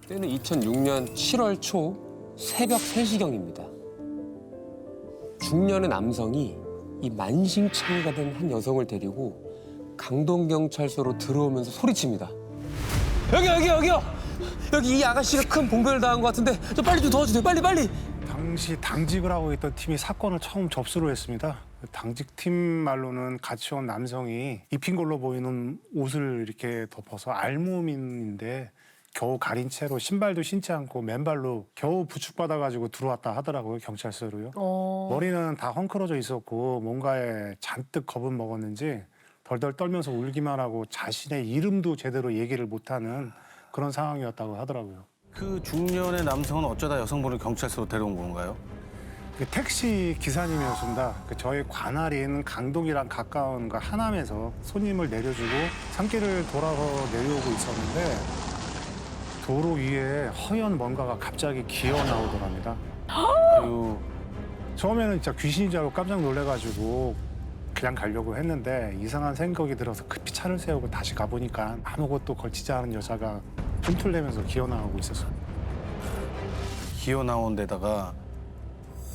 때는 2006년 7월 초 새벽 3시경입니다. 중년의 남성이 이 만신창이가 된 한 여성을 데리고 강동경찰서로 들어오면서 소리칩니다. 여기요! 여기 이 아가씨가 큰 봉변을 당한 것 같은데 저 빨리 좀 도와주세요. 빨리! 당시 당직을 하고 있던 팀이 사건을 처음 접수를 했습니다. 당직팀 말로는 같이 온 남성이 입힌 걸로 보이는 옷을 이렇게 덮어서 알몸인데 겨우 가린 채로 신발도 신지 않고 맨발로 겨우 부축받아가지고 들어왔다 하더라고요, 경찰서로요. 머리는 다 헝클어져 있었고 뭔가에 잔뜩 겁은 먹었는지 덜덜 떨면서 울기만 하고 자신의 이름도 제대로 얘기를 못하는 그런 상황이었다고 하더라고요. 그 중년의 남성은 어쩌다 여성분을 경찰서로 데려온 건가요? 그 택시 기사님이었습니다. 저희 관할인 강동이랑 가까운 그 하남에서 손님을 내려주고 산길을 돌아서 내려오고 있었는데 도로 위에 허연 뭔가가 갑자기 기어 나오더랍니다. 아유, 처음에는 진짜 귀신인 줄 알고 깜짝 놀래가지고 그냥 가려고 했는데 이상한 생각이 들어서 급히 차를 세우고 다시 가보니까 아무것도 걸치지 않은 여자가 꿈틀대면서 기어 나오고 있었어요. 기어 나온 데다가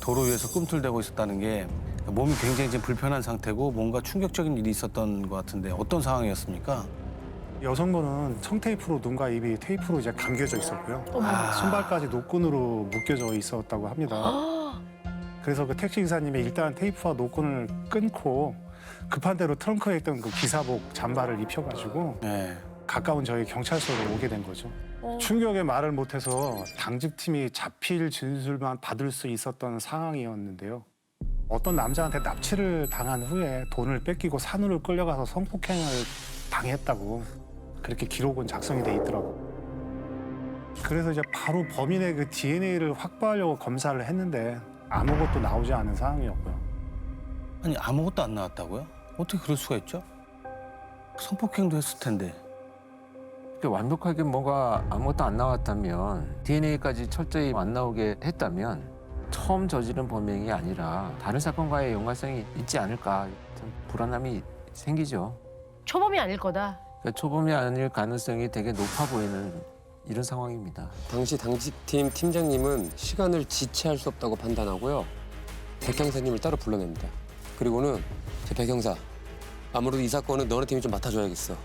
도로 위에서 꿈틀대고 있었다는 게 몸이 굉장히 지금 불편한 상태고 뭔가 충격적인 일이 있었던 것 같은데 어떤 상황이었습니까? 여성분은 청테이프로 눈과 입이 테이프로 이제 감겨져 있었고요. 손발까지 노끈으로 묶여져 있었다고 합니다. 그래서 그 택시 기사님이 일단 테이프와 노끈을 끊고 급한 대로 트렁크에 있던 그 기사복 잠바를 입혀가지고 네. 가까운 저희 경찰서로 오게 된 거죠. 충격에 말을 못해서 당직팀이 자필 진술만 받을 수 있었던 상황이었는데요. 어떤 남자한테 납치를 당한 후에 돈을 뺏기고 산으로 끌려가서 성폭행을 당했다고 그렇게 기록은 작성이 돼 있더라고요. 그래서 이제 바로 범인의 그 DNA를 확보하려고 검사를 했는데 아무것도 나오지 않은 상황이었고요. 아니 아무것도 안 나왔다고요? 어떻게 그럴 수가 있죠? 성폭행도 했을 텐데. 완벽하게 뭐가 아무것도 안 나왔다면 DNA까지 철저히 안 나오게 했다면 처음 저지른 범행이 아니라 다른 사건과의 연관성이 있지 않을까 좀 불안함이 생기죠. 초범이 아닐 거다. 그러니까 초범이 아닐 가능성이 되게 높아 보이는 이런 상황입니다. 당시 당직팀 팀장님은 시간을 지체할 수 없다고 판단하고요. 백 형사님을 따로 불러냅니다. 그리고는 백 형사, 아무래도 이 사건은 너네 팀이 좀 맡아줘야겠어.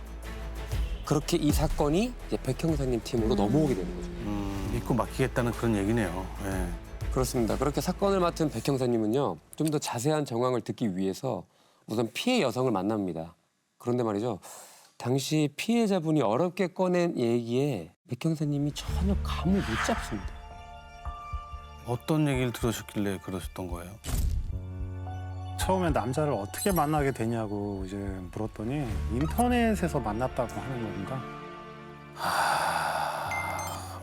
그렇게 이 사건이 이제 백 형사님 팀으로 넘어오게 되는 거죠. 믿고 맡기겠다는 그런 얘기네요. 네. 그렇습니다. 그렇게 사건을 맡은 백 형사님은요, 좀 더 자세한 정황을 듣기 위해서 우선 피해 여성을 만납니다. 그런데 말이죠, 당시 피해자분이 어렵게 꺼낸 얘기에 백 형사님이 전혀 감을 못 잡습니다. 어떤 얘기를 들으셨길래 그러셨던 거예요? 처음에 남자를 어떻게 만나게 되냐고 이제 물었더니 인터넷에서 만났다고 하는 겁니다.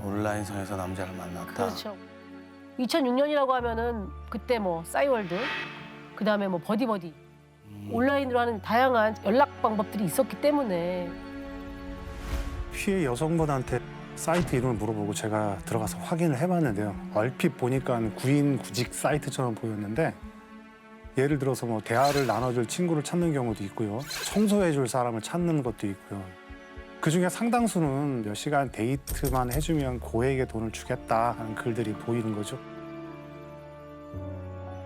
온라인상에서 남자를 만났다. 그렇죠. 2006년이라고 하면은 그때 뭐 싸이월드, 그다음에 뭐 버디버디 온라인으로 하는 다양한 연락 방법들이 있었기 때문에 피해 여성분한테 사이트 이름을 물어보고 제가 들어가서 확인을 해봤는데요. 얼핏 보니까 구인 구직 사이트처럼 보였는데 예를 들어서 뭐 대화를 나눠줄 친구를 찾는 경우도 있고요. 청소해줄 사람을 찾는 것도 있고요. 그중에 상당수는 몇 시간 데이트만 해주면 고액의 돈을 주겠다 하는 글들이 보이는 거죠.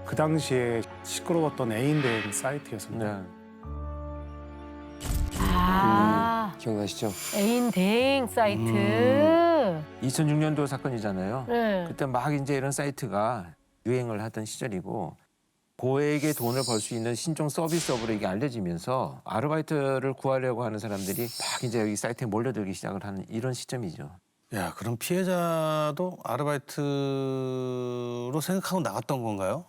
그 당시에 시끄러웠던 애인 대행 사이트였습니다. 기억나시죠? 애인 대행 사이트. 2006년도 사건이잖아요. 네. 그때 막 이제 이런 사이트가 유행을 하던 시절이고 고액의 돈을 벌 수 있는 신종 서비스업으로 이게 알려지면서 아르바이트를 구하려고 하는 사람들이 막 이제 여기 사이트에 몰려들기 시작을 하는 이런 시점이죠. 야, 그럼 피해자도 아르바이트로 생각하고 나갔던 건가요?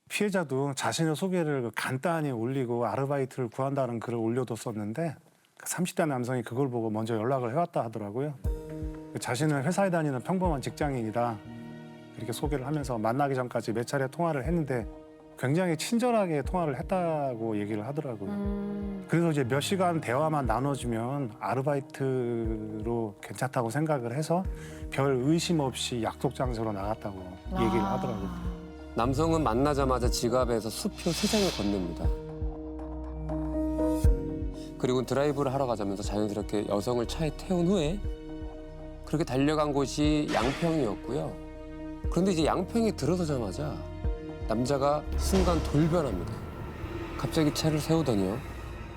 피해자도 자신의 소개를 간단히 올리고 아르바이트를 구한다는 글을 올려뒀었는데 30대 남성이 그걸 보고 먼저 연락을 해왔다 하더라고요. 자신은 회사에 다니는 평범한 직장인이다. 이렇게 소개를 하면서 만나기 전까지 몇 차례 통화를 했는데 굉장히 친절하게 통화를 했다고 얘기를 하더라고요. 그래서 이제 몇 시간 대화만 나눠주면 아르바이트로 괜찮다고 생각을 해서 별 의심 없이 약속 장소로 나갔다고 얘기를 하더라고요. 남성은 만나자마자 지갑에서 수표 3장을 건넵니다. 그리고 드라이브를 하러 가자면서 자연스럽게 여성을 차에 태운 후에 그렇게 달려간 곳이 양평이었고요. 그런데 이제 양평에 들어서자마자 남자가 순간 돌변합니다. 갑자기 차를 세우더니요.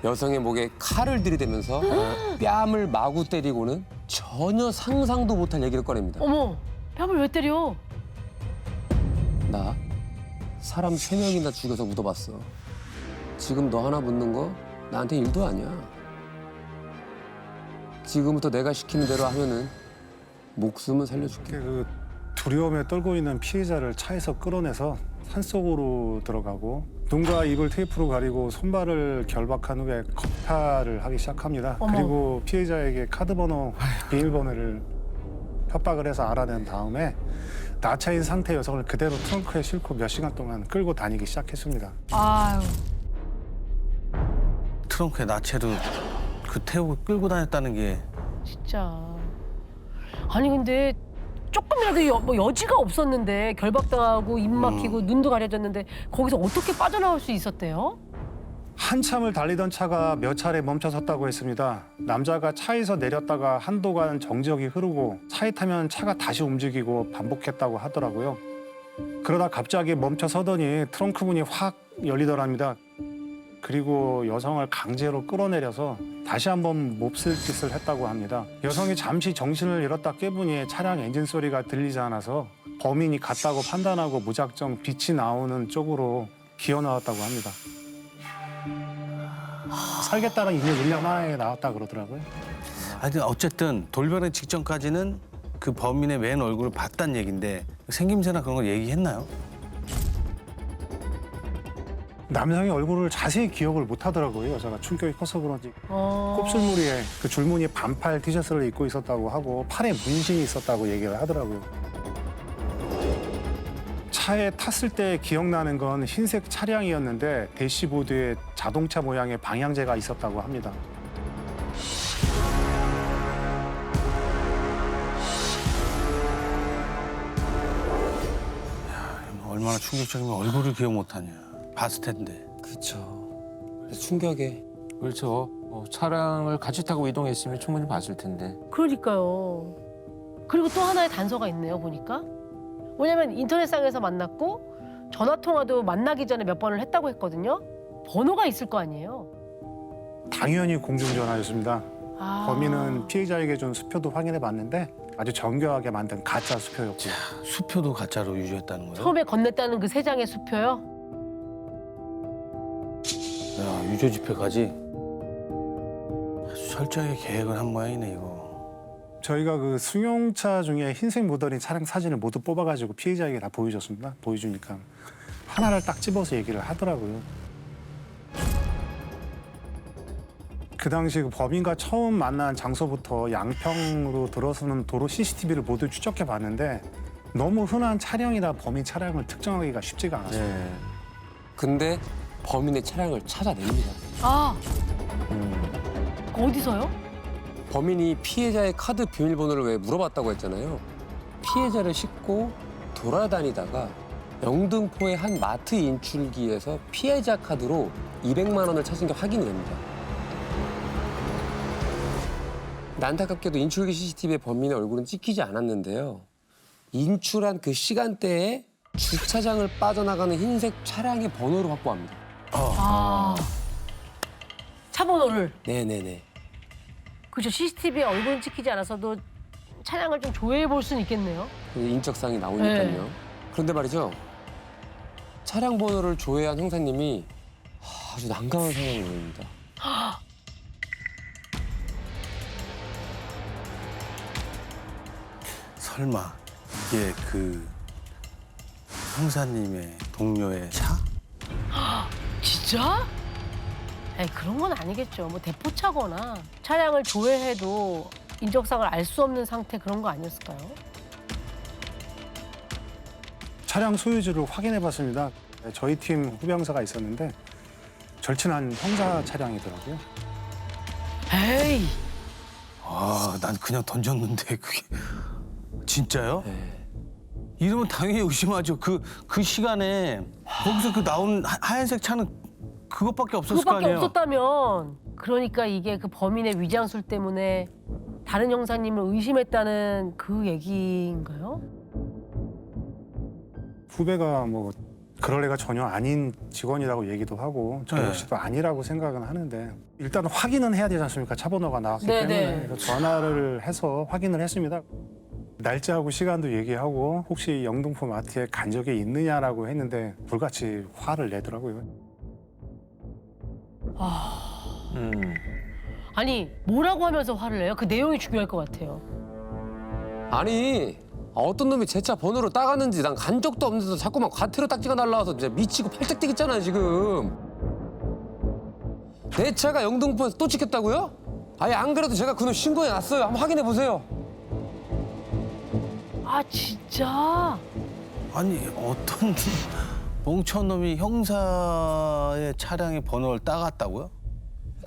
여성의 목에 칼을 들이대면서 뺨을 마구 때리고는 전혀 상상도 못할 얘기를 꺼냅니다. 어머, 뺨을 왜 때려? 나 사람 3명이나 죽여서 묻어봤어. 지금 너 하나 묻는 거 나한테 일도 아니야. 지금부터 내가 시키는 대로 하면은 목숨은 살려줄게. 그 두려움에 떨고 있는 피해자를 차에서 끌어내서 산속으로 들어가고 눈과 입을 테이프로 가리고 손발을 결박한 후에 겁탈을 하기 시작합니다. 어머. 그리고 피해자에게 카드번호, 비밀번호를 협박을 해서 알아낸 다음에 나차인 상태 여성을 그대로 트렁크에 싣고 몇 시간 동안 끌고 다니기 시작했습니다. 아유, 트렁크에 나체로 그 태우고 끌고 다녔다는 게 진짜. 아니 근데 조금이라도 뭐 여지가 없었는데 결박당하고 입 막히고 눈도 가려졌는데 거기서 어떻게 빠져나올 수 있었대요? 한참을 달리던 차가 몇 차례 멈춰섰다고 했습니다. 남자가 차에서 내렸다가 한도간 정적이 흐르고 차에 타면 차가 다시 움직이고 반복했다고 하더라고요. 그러다 갑자기 멈춰서더니 트렁크 문이 확 열리더랍니다. 그리고 여성을 강제로 끌어내려서 다시 한번 몹쓸 짓을 했다고 합니다. 여성이 잠시 정신을 잃었다 깨보니 차량 엔진 소리가 들리지 않아서 범인이 같다고 판단하고 무작정 빛이 나오는 쪽으로 기어 나왔다고 합니다. 살겠다는 이제 1년 만에 나왔다 그러더라고요. 아니 어쨌든 돌변의 직전까지는 그 범인의 맨 얼굴을 봤단 얘긴데 생김새나 그런 거 얘기했나요? 남성의 얼굴을 자세히 기억을 못 하더라고요. 여자가 충격이 커서 그런지. 어. 곱슬무늬에 그 줄무늬 반팔 티셔츠를 입고 있었다고 하고 팔에 문신이 있었다고 얘기를 하더라고요. 차에 탔을 때 기억나는 건 흰색 차량이었는데 대시보드에 자동차 모양의 방향제가 있었다고 합니다. 얼마나 충격적이면 얼굴을 기억 못하냐. 봤을 텐데. 그렇죠. 충격에 그렇죠. 차량을 같이 타고 이동했으면 충분히 봤을 텐데. 그러니까요. 그리고 또 하나의 단서가 있네요, 보니까. 왜냐면 인터넷상에서 만났고 전화 통화도 만나기 전에 몇 번을 했다고 했거든요. 번호가 있을 거 아니에요. 당연히 공중전화였습니다. 아. 범인은 피해자에게 준 수표도 확인해 봤는데 아주 정교하게 만든 가짜 수표였고요. 수표도 가짜로 유지했다는 거예요? 처음에 건넸다는 그 3장의 수표요. 야, 유죄 집회까지 아주 철저하게 계획을 한 모양이네 이거. 저희가 그 승용차 중에 흰색 모델인 차량 사진을 모두 뽑아가지고 피해자에게 다 보여줬습니다. 보여주니까 하나를 딱 집어서 얘기를 하더라고요. 그 당시 그 범인과 처음 만난 장소부터 양평으로 들어서는 도로 CCTV를 모두 추적해 봤는데 너무 흔한 차량이라 범인 차량을 특정하기가 쉽지가 않았어요. 네. 근데 범인의 차량을 찾아냅니다. 아. 어디서요? 범인이 피해자의 카드 비밀번호를 왜 물어봤다고 했잖아요. 피해자를 싣고 돌아다니다가 영등포의 한 마트 인출기에서 피해자 카드로 200만 원을 찾은 게 확인이 됩니다. 안타깝게도 인출기 CCTV에 범인의 얼굴은 찍히지 않았는데요. 인출한 그 시간대에 주차장을 빠져나가는 흰색 차량의 번호를 확보합니다. 아. 차 번호를. 네네네. 그렇죠. CCTV에 얼굴은 찍히지 않아서도 차량을 좀 조회해 볼 수는 있겠네요. 인적사항이 나오니까요. 네. 그런데 말이죠. 차량 번호를 조회한 형사님이 아주 난감한 상황이 오릅니다. 설마 이게 그 형사님의 동료의 차? 진짜? 에이, 그런 건 아니겠죠. 뭐 대포차거나 차량을 조회해도 인적사항을 알 수 없는 상태 그런 거 아니었을까요? 차량 소유주를 확인해 봤습니다. 저희 팀 후병사가 있었는데 절친한 형사 차량이더라고요. 에이. 아, 난 그냥 던졌는데 그게 진짜요? 네. 이러면 당연히 의심하죠. 그 시간에 거기서 그 나온 하얀색 차는 그것밖에 없었을 거 그거밖에 아니에요. 없었다면 그러니까 이게 그 범인의 위장술 때문에 다른 형사님을 의심했다는 그 얘기인가요? 후배가 뭐 그럴 애가 전혀 아닌 직원이라고 얘기도 하고 저 네. 역시도 아니라고 생각은 하는데 일단 확인은 해야 되지 않습니까? 차 번호가 나왔기 네, 때문에 네. 그래서 전화를 해서 확인을 했습니다. 날짜하고 시간도 얘기하고 혹시 영등포 마트에 간 적이 있느냐라고 했는데 불같이 화를 내더라고요. 아니 뭐라고 하면서 화를 내요? 그 내용이 중요할 것 같아요. 아니 어떤 놈이 제 차 번호를 따갔는지 난 간 적도 없는데도 자꾸만 과태료 딱지가 날라와서 진짜 미치고 팔짝 뛰겠잖아 지금. 내 차가 영등포에서 또 찍혔다고요? 아예 안 그래도 제가 그놈 신고해놨어요. 한번 확인해 보세요. 아 진짜? 아니 어떤 멍청한 놈이 형사의 차량의 번호를 따갔다고요?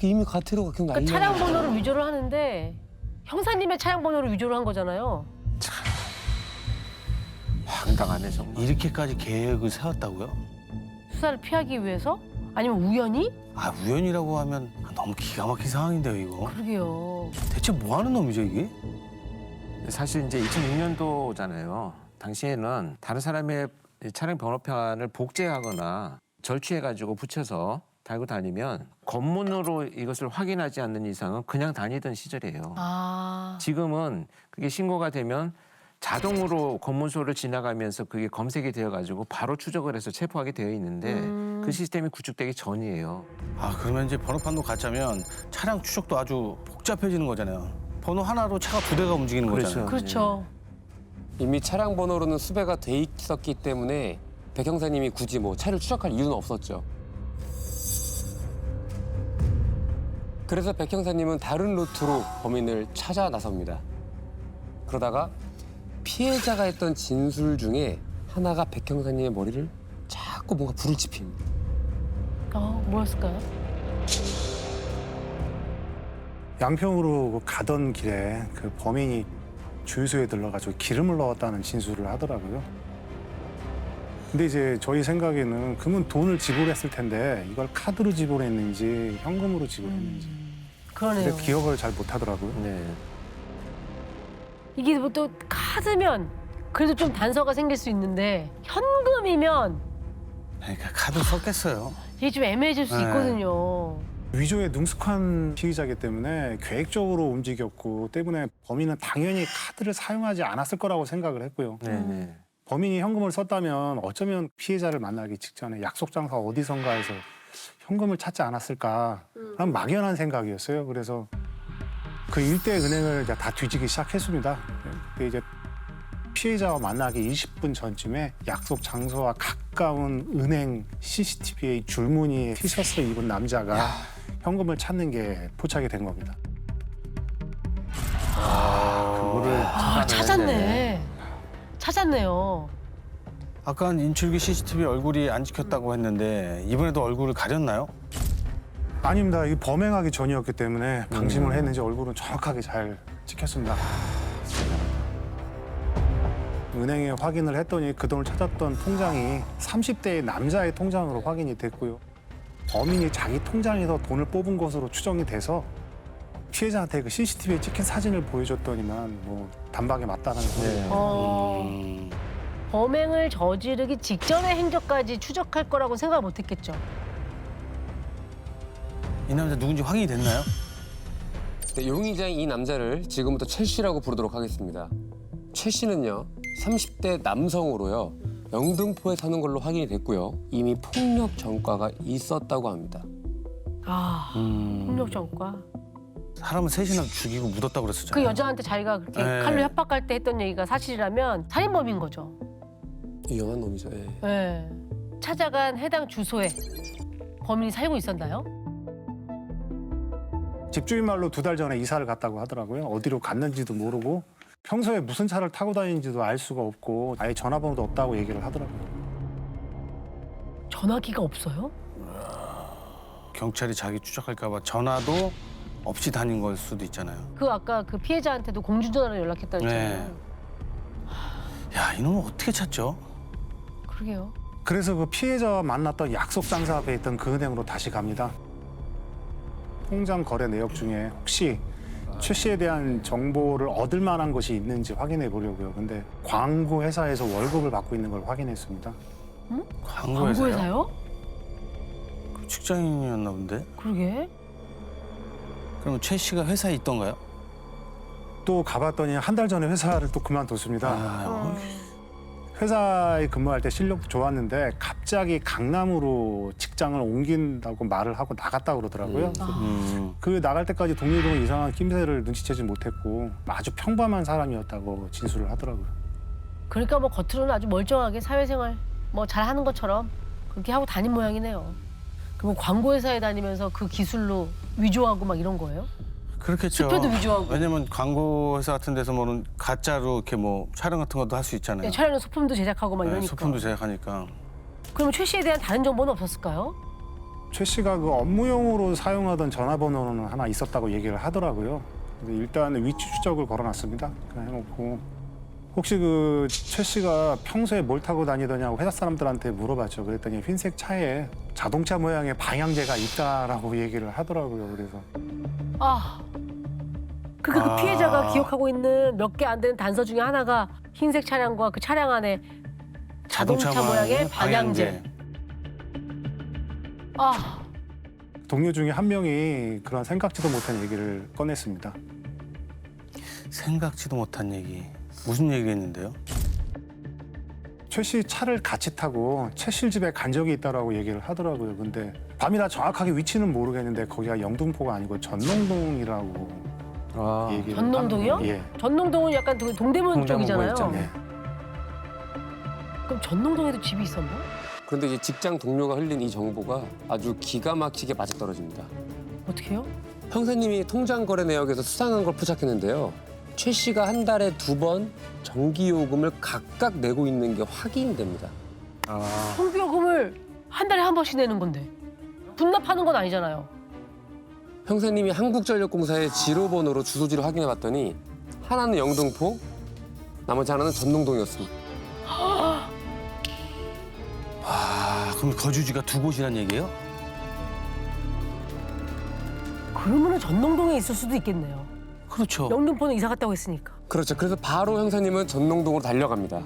이미 과태료가 그냥 그러니까 날려. 차량 번호를 위조를 하는데 형사님의 차량 번호를 위조를 한 거잖아요. 황당하네 정말. 이렇게까지 계획을 세웠다고요? 수사를 피하기 위해서? 아니면 우연히? 아 우연이라고 하면 너무 기가 막힌 상황인데요 이거. 그러게요. 대체 뭐 하는 놈이죠 이게? 사실 이제 2006년도잖아요. 당시에는 다른 사람의 차량 번호판을 복제하거나 절취해가지고 붙여서 달고 다니면 검문으로 이것을 확인하지 않는 이상은 그냥 다니던 시절이에요. 아. 지금은 그게 신고가 되면 자동으로 검문소를 지나가면서 그게 검색이 되어가지고 바로 추적을 해서 체포하게 되어 있는데 그 시스템이 구축되기 전이에요. 아 그러면 이제 번호판도 가짜면 차량 추적도 아주 복잡해지는 거잖아요. 번호 하나로 차가 두 대가 움직이는 그렇죠. 거잖아요. 그렇죠. 이미 차량 번호로는 수배가 돼 있었기 때문에 백 형사님이 굳이 뭐 차를 추적할 이유는 없었죠. 그래서 백 형사님은 다른 루트로 범인을 찾아 나섭니다. 그러다가 피해자가 했던 진술 중에 하나가 백 형사님의 머리를 자꾸 뭔가 불을 지핍니다. 뭐였을까요? 양평으로 가던 길에 그 범인이 주유소에 들러가지고 기름을 넣었다는 진술을 하더라고요. 근데 이제 저희 생각에는 그러면 돈을 지불했을 텐데 이걸 카드로 지불했는지 현금으로 지불했는지 그러네요. 근데 기억을 잘 못하더라고요. 네. 이게 뭐 또 카드면 그래도 좀 단서가 생길 수 있는데 현금이면 그러니까 카드 썼겠어요. 이게 좀 애매해질 수 네. 있거든요. 위조에 능숙한 피의자이기 때문에 계획적으로 움직였고 때문에 범인은 당연히 카드를 사용하지 않았을 거라고 생각을 했고요. 네네. 범인이 현금을 썼다면 어쩌면 피해자를 만나기 직전에 약속 장소 어디선가에서 현금을 찾지 않았을까 라는 막연한 생각이었어요. 그래서 그 일대 은행을 이제 다 뒤지기 시작했습니다. 그때 이제 피해자와 만나기 20분 전쯤에 약속 장소와 가까운 은행 CCTV의 줄무늬에 티셔츠 입은 남자가 현금을 찾는 게 포착이 된 겁니다. 그거를 찾았네. 찾았네요. 아까 인출기 CCTV 얼굴이 안 찍혔다고 했는데 이번에도 얼굴을 가렸나요? 아닙니다. 이 범행하기 전이었기 때문에 방심을 했는지 얼굴은 정확하게 잘 찍혔습니다. 은행에 확인을 했더니 그 돈을 찾았던 통장이 30대의 남자의 통장으로 확인이 됐고요. 범인이 자기 통장에서 돈을 뽑은 것으로 추정이 돼서 피해자한테 그 CCTV에 찍힌 사진을 보여줬더니만 뭐 단박에 맞다는 소리예요. 범행을 저지르기 직전의 행적까지 추적할 거라고 생각 못했겠죠. 이 남자 누군지 확인이 됐나요? 네, 용의자인 이 남자를 지금부터 최 씨라고 부르도록 하겠습니다. 최 씨는요, 30대 남성으로요, 영등포에 사는 걸로 확인이 됐고요. 이미 폭력 전과가 있었다고 합니다. 폭력 전과. 사람을 셋이나 죽이고 묻었다고 그 그랬었잖아요. 여자한테 자기가 그렇게 네. 칼로 협박할 때 했던 얘기가 사실이라면 살인범인 거죠. 위험한 놈이죠. 예. 네. 찾아간 해당 주소에 범인이 살고 있었나요? 집주인 말로 2달 전에 이사를 갔다고 하더라고요. 어디로 갔는지도 모르고 평소에 무슨 차를 타고 다니는지도 알 수가 없고 아예 전화번호도 없다고 얘기를 하더라고요. 전화기가 없어요? 경찰이 자기 추적할까 봐 전화도 없이 다닌 걸 수도 있잖아요. 그 아까 그 피해자한테도 공중전화로 연락했다잖아요. 네. 야, 이놈은 어떻게 찾죠? 그러게요. 그래서 그 피해자와 만났던 약속 장소 앞에 있던 그 은행으로 다시 갑니다. 통장 거래 내역 중에 혹시 최 씨에 대한 정보를 얻을 만한 것이 있는지 확인해 보려고요. 근데 광고 회사에서 월급을 받고 있는 걸 확인했습니다. 광고회사요? 광고회사요? 직장인이었나 본데? 그러게. 그러면 최 씨가 회사에 있던가요? 또 가봤더니 한 달 전에 회사를 또 그만뒀습니다. 아, 회사에 근무할 때 실력도 좋았는데 갑자기 강남으로 직장을 옮긴다고 말을 하고 나갔다 그러더라고요. 그 나갈 때까지 동료들은 이상한 낌새를 눈치채지 못했고 아주 평범한 사람이었다고 진술을 하더라고요. 그러니까 뭐 겉으로는 아주 멀쩡하게 사회생활 뭐 잘하는 것처럼 그렇게 하고 다닌 모양이네요. 그럼 광고회사에 다니면서 그 기술로 위조하고 막 이런 거예요? 그렇겠죠. 투표도 위조하고. 왜냐면 광고회사 같은 데서 뭐는 가짜로 이렇게 뭐 촬영 같은 것도 할 수 있잖아요. 네, 촬영에 소품도 제작하고 막 네, 이러니까. 소품도 제작하니까. 그럼 최 씨에 대한 다른 정보는 없었을까요? 최 씨가 그 업무용으로 사용하던 전화번호는 하나 있었다고 얘기를 하더라고요. 근데 일단 위치 추적을 걸어놨습니다. 그냥 해놓고 혹시 그 최 씨가 평소에 뭘 타고 다니더냐고 회사 사람들한테 물어봤죠. 그랬더니 흰색 차에 자동차 모양의 방향제가 있다라고 얘기를 하더라고요. 그래서 아. 그러니까 그 피해자가 기억하고 있는 몇 개 안 되는 단서 중에 하나가 흰색 차량과 그 차량 안에 자동차 모양의 방향제. 아, 동료 중에 한 명이 그런 생각지도 못한 얘기를 꺼냈습니다. 생각지도 못한 얘기. 무슨 얘기를 했는데요? 최 씨 차를 같이 타고 최 씨 집에 간 적이 있다라고 얘기를 하더라고요. 근데 밤이라 정확하게 위치는 모르겠는데 거기가 영등포가 아니고 전농동이라고 아, 얘기를 전농동이요? 하는- 예. 전농동은 약간 그 동대문 동대문 쪽이잖아요. 있잖아요. 네. 그럼 전농동에도 집이 있었나? 그런데 이제 직장 동료가 흘린 이 정보가 아주 기가 막히게 맞아떨어집니다. 어떻게요? 형사님이 통장 거래 내역에서 수상한 걸 포착했는데요. 최 씨가 한 달에 2번 전기요금을 각각 내고 있는 게 확인됩니다. 전기요금을 한 달에 한 번씩 내는 건데 분납하는 건 아니잖아요. 형사님이 한국전력공사의 지로번호로 주소지를 확인해봤더니 하나는 영등포, 나머지 하나는 전농동이었습니다. 아, 그럼 거주지가 두 곳이란 얘기예요? 그러면은 전농동에 있을 수도 있겠네요. 그렇죠. 영등포는 이사 갔다고 했으니까. 그렇죠. 그래서 바로 형사님은 전농동으로 달려갑니다.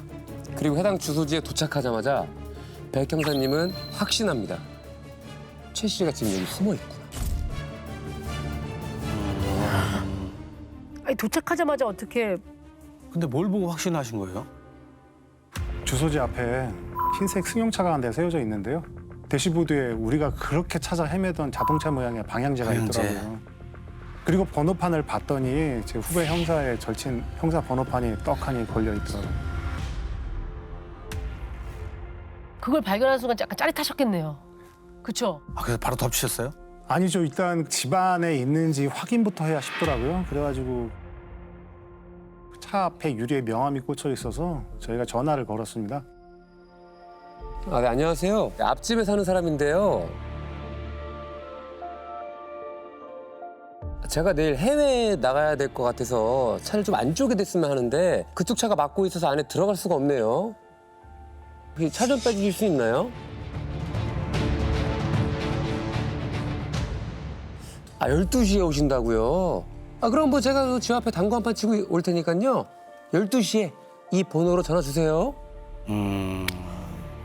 그리고 해당 주소지에 도착하자마자 백 형사님은 확신합니다. 최 씨가 지금 여기 숨어 있구나. 아니 도착하자마자 어떻게 근데 뭘 보고 확신하신 거예요? 주소지 앞에 흰색 승용차가 한 대 세워져 있는데요. 대시보드에 우리가 그렇게 찾아 헤매던 자동차 모양의 방향제가 방향제. 있더라고요. 그리고 번호판을 봤더니 제 후배 형사의 절친 형사 번호판이 떡하니 걸려 있더라고요. 그걸 발견한 순간 약간 짜릿하셨겠네요. 그렇죠? 아, 그래서 바로 덮치셨어요? 아니죠. 일단 집안에 있는지 확인부터 해야 싶더라고요. 그래가지고 차 앞에 유리에 명함이 꽂혀 있어서 저희가 전화를 걸었습니다. 아, 네, 안녕하세요. 앞집에 사는 사람인데요. 제가 내일 해외에 나가야 될 것 같아서 차를 좀 안쪽에 댔으면 하는데 그쪽 차가 막고 있어서 안에 들어갈 수가 없네요. 혹시 차 좀 빼주실 수 있나요? 아, 12시에 오신다고요? 아, 그럼 뭐 제가 그 집 앞에 당구 한 판 치고 올 테니까요. 12시에 이 번호로 전화 주세요.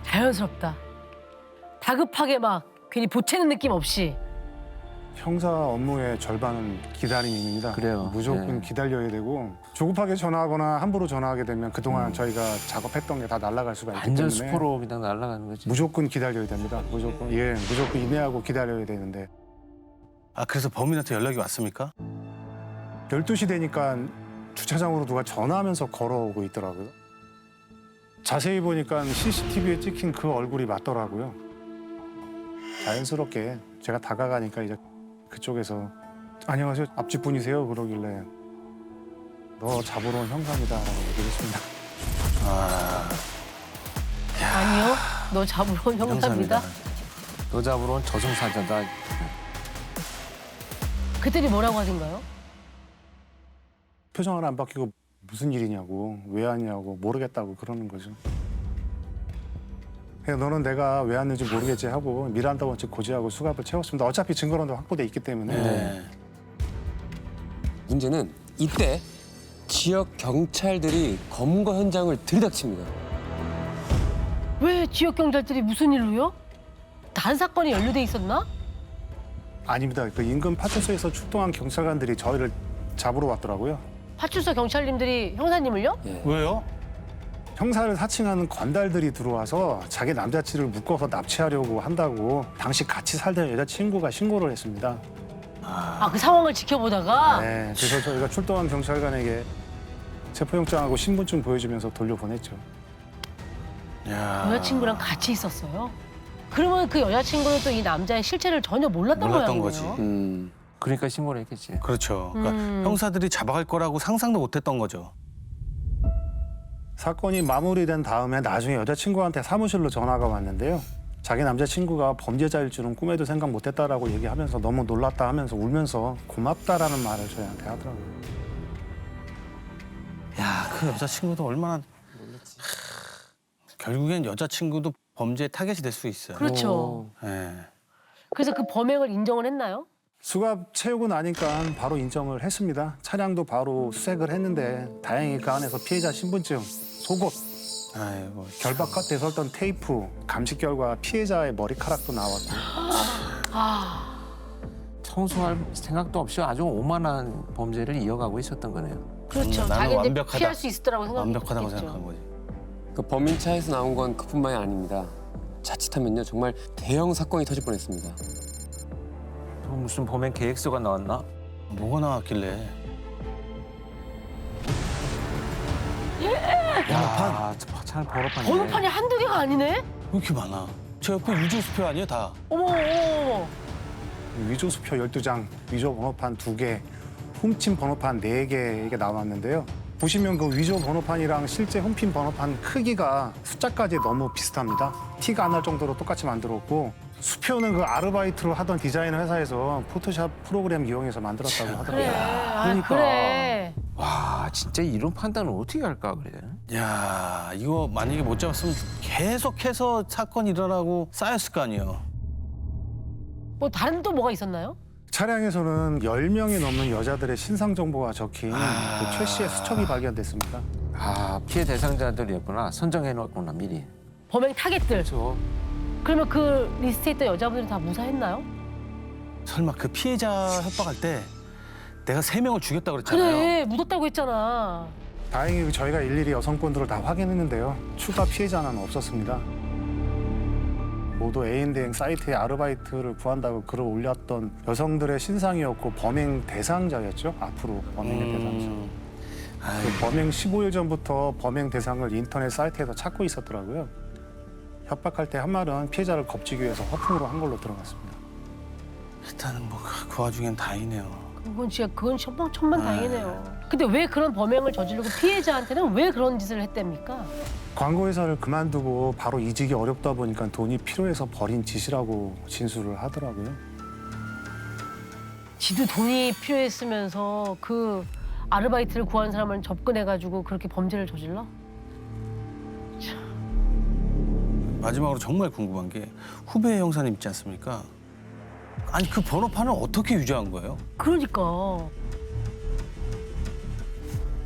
자연스럽다. 다급하게 막 괜히 보채는 느낌 없이. 형사 업무의 절반은 기다림입니다. 그래요. 무조건 네. 기다려야 되고 조급하게 전화하거나 함부로 전화하게 되면 그동안 저희가 작업했던 게 다 날아갈 수가 있기 완전 때문에 수포로 그냥 날아가는 거지. 무조건 기다려야 됩니다. 무조건 무조건 인내하고 기다려야 되는데 아, 그래서 범인한테 연락이 왔습니까? 12시 되니까 주차장으로 누가 전화하면서 걸어오고 있더라고요. 자세히 보니까 CCTV에 찍힌 그 얼굴이 맞더라고요. 자연스럽게 제가 다가가니까 이제 그쪽에서 안녕하세요. 앞집 분이세요? 그러길래 너 잡으러 온 형사입니다라고 얘기를 했습니다. 아니요. 너 잡으러 온 형사입니다. 너 잡으러 온 저승사자다. 그들이 뭐라고 하던가요? 표정 하나 안 바뀌고 무슨 일이냐고 왜 왔냐고 모르겠다고 그러는 거죠. 그냥 너는 내가 왜 왔는지 모르겠지 하고 미란다 원칙 고지하고 수갑을 채웠습니다. 어차피 증거론도 확보돼 있기 때문에 네. 문제는 이때 지역 경찰들이 검거 현장을 들이닥칩니다. 왜 지역 경찰들이 무슨 일로요? 다른 사건이 연루돼 있었나? 아닙니다. 그 인근 파출소에서 출동한 경찰관들이 저희를 잡으러 왔더라고요. 파출소 경찰님들이 형사님을요? 예. 왜요? 형사를 사칭하는 건달들이 들어와서 자기 남자친구를 묶어서 납치하려고 한다고 당시 같이 살던 여자친구가 신고를 했습니다. 아, 그 상황을 지켜보다가 네, 그래서 저희가 출동한 경찰관에게 체포영장하고 신분증 보여주면서 돌려보냈죠. 야. 여자친구랑 같이 있었어요. 그러면 그 여자친구는 또 이 남자의 실체를 전혀 몰랐던 몰랐던 모양이에요. 거지. 그러니까 신고를 했겠지. 그렇죠. 그러니까 음. 형사들이 잡아갈 거라고 상상도 못했던 거죠. 사건이 마무리된 다음에 나중에 여자친구한테 사무실로 전화가 왔는데요. 자기 남자친구가 범죄자일 줄은 꿈에도 생각 못했다라고 얘기하면서 너무 놀랐다 하면서 울면서 고맙다라는 말을 저희한테 하더라고요. 야, 그 여자친구도 얼마나 결국엔 여자친구도 범죄의 타겟이 될 수 있어요. 그렇죠. 예. 그래서 그 범행을 인정을 했나요? 수갑 채우고 나니까 바로 인정을 했습니다. 차량도 바로 수색을 했는데 다행히 그 안에서 피해자 신분증, 속옷, 아이고. 결박 겉에 설던 테이프, 감식 결과 피해자의 머리카락도 나왔고 아, 청소할 생각도 없이 아주 오만한 범죄를 이어가고 있었던 거네요. 그렇죠. 나는 자기는 완벽하다. 피할 수 있을 거라고 완벽하다고 생각했겠죠. 생각한 거지. 그 범인 차에서 나온 건 그뿐만이 아닙니다. 자칫하면요 정말 대형 사건이 터질 뻔했습니다. 또 무슨 범행 계획서가 나왔나? 뭐가 나왔길래? 야, 참 번호판이네. 번호판이 한두 개가 아니네? 왜 이렇게 많아? 제 옆에 유증수표 아니에요, 다? 어머, 어머. 위조 수표 12장, 위조 번호판 2개, 훔친 번호판 4개 이게 나왔는데요. 보시면 그 위조 번호판이랑 실제 훔친 번호판 크기가 숫자까지 너무 비슷합니다. 티가 안 날 정도로 똑같이 만들었고 수표는 그 아르바이트로 하던 디자이너 회사에서 포토샵 프로그램 이용해서 만들었다고 그래. 하더라고요. 아, 그러니까. 그래. 와, 진짜 이런 판단을 어떻게 할까 그래? 야, 이거 만약에 못 잡았으면 계속해서 사건이 일어나고 쌓였을 거 아니에요. 뭐 다른 또 뭐가 있었나요? 차량에서는 10명이 넘는 여자들의 신상 정보가 적힌 아. 그 최 씨의 수첩이 발견됐습니다. 아, 피해 대상자들이었구나. 선정해놓았구나 미리. 범행 타겟들. 그렇죠. 그러면 그 리스트에 있던 여자분들이 다 무사했나요? 설마 그 피해자 협박할 때 내가 3명을 죽였다고 그랬잖아요. 그래, 묻었다고 했잖아. 다행히 저희가 일일이 여성분들을 다 확인했는데요. 추가 피해자는 없었습니다. 모두 A&대행 사이트에 아르바이트를 구한다고 글을 올렸던 여성들의 신상이었고 범행 대상자였죠. 앞으로 범행의 대상자. 아이, 그 범행 15일 전부터 범행 대상을 인터넷 사이트에서 찾고 있었더라고요. 협박할 때 한 말은 피해자를 겁주기 위해서 허풍으로 한 걸로 들어갔습니다. 일단은 뭐 그 와중엔 다행이네요. 그건 천만 다행이네요. 근데 왜 그런 범행을 저지르고 피해자한테는 왜 그런 짓을 했답니까? 광고 회사를 그만두고 바로 이직이 어렵다 보니까 돈이 필요해서 벌인 짓이라고 진술을 하더라고요. 지도 돈이 필요했으면서 그 아르바이트를 구하는 사람을 접근해가지고 그렇게 범죄를 저질러? 마지막으로 정말 궁금한 게 후배 형사님 있지 않습니까? 아니 그 번호판을 어떻게 유지한 거예요? 그러니까.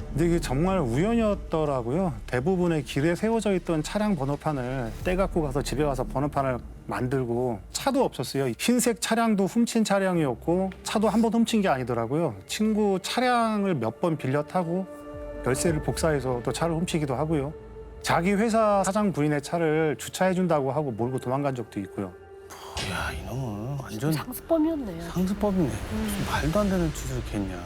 근데 이게 정말 우연이었더라고요. 대부분의 길에 세워져 있던 차량 번호판을 떼갖고 가서 집에 와서 번호판을 만들고 차도 없었어요. 흰색 차량도 훔친 차량이었고 차도 한 번 훔친 게 아니더라고요. 친구 차량을 몇 번 빌려 타고 열쇠를 복사해서 또 차를 훔치기도 하고요. 자기 회사 사장 부인의 차를 주차해준다고 하고 몰고 도망간 적도 있고요. 야 이놈은 완전 상습범이었네. 상습법이네. 무슨 말도 안 되는 짓을 이렇게 했냐.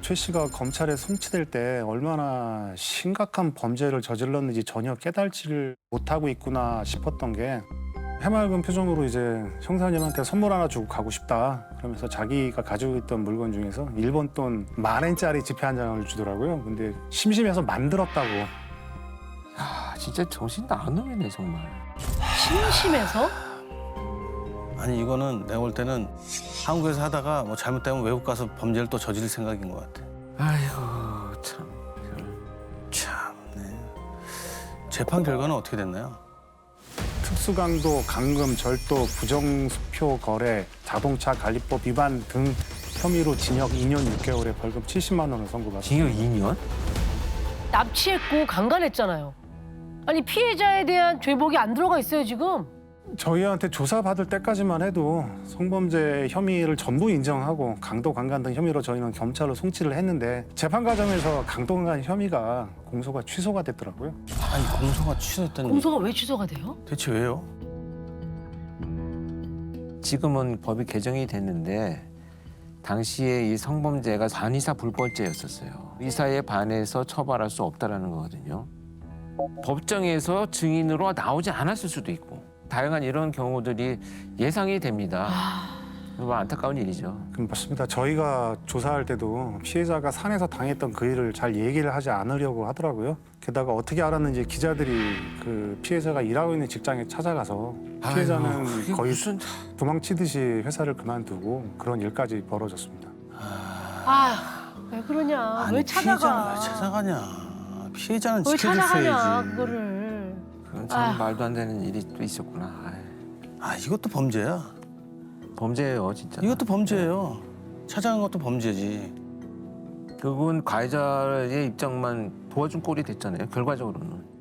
최 씨가 검찰에 송치될 때 얼마나 심각한 범죄를 저질렀는지 전혀 깨달지를 못하고 있구나 싶었던 게 해맑은 표정으로 이제 형사님한테 선물 하나 주고 가고 싶다 그러면서 자기가 가지고 있던 물건 중에서 일본 돈 10,000엔짜리 지폐 한 장을 주더라고요. 근데 심심해서 만들었다고. 아, 진짜 정신 나간 놈이네 정말. 심심해서? 아니 이거는 내가 볼 때는 한국에서 하다가 뭐 잘못되면 외국 가서 범죄를 또 저지를 생각인 것 같아. 아이고 참. 참네. 재판 결과는 어떻게 됐나요? 특수강도, 감금, 절도, 부정수표 거래, 자동차 관리법 위반 등 혐의로 징역 2년 6개월에 벌금 70만 원을 선고받았습니다. 징역 2년? 납치했고 강간했잖아요. 아니 피해자에 대한 죄목이 안 들어가 있어요 지금. 저희한테 조사받을 때까지만 해도 성범죄 혐의를 전부 인정하고 강도 강간 등 혐의로 저희는 검찰로 송치를 했는데 재판 과정에서 강도 강간 혐의가 공소가 취소가 됐더라고요. 아니 공소가 취소됐다니. 공소가 왜 취소가 돼요? 대체 왜요? 지금은 법이 개정이 됐는데 당시에 이 성범죄가 반의사 불벌죄였었어요. 의사에 반해서 처벌할 수 없다라는 거거든요. 법정에서 증인으로 나오지 않았을 수도 있고 다양한 이런 경우들이 예상이 됩니다. 뭐 안타까운 일이죠. 맞습니다. 저희가 조사할 때도 피해자가 산에서 당했던 그 일을 잘 얘기를 하지 않으려고 하더라고요. 게다가 어떻게 알았는지 기자들이 그 피해자가 일하고 있는 직장에 찾아가서 피해자는 아이고, 그게 거의 무슨 도망치듯이 회사를 그만두고 그런 일까지 벌어졌습니다. 왜 그러냐? 아니, 왜 찾아가? 피해자는 왜 찾아가냐? 피해자는 왜 찾아가냐 지켜줬어야지. 그거를. 그건 참 말도 안 되는 일이 또 있었구나. 아이, 아 이것도 범죄야. 범죄예요, 진짜. 이것도 범죄예요. 찾아간 것도 범죄지. 그건 가해자의 입장만 도와준 꼴이 됐잖아요. 결과적으로는.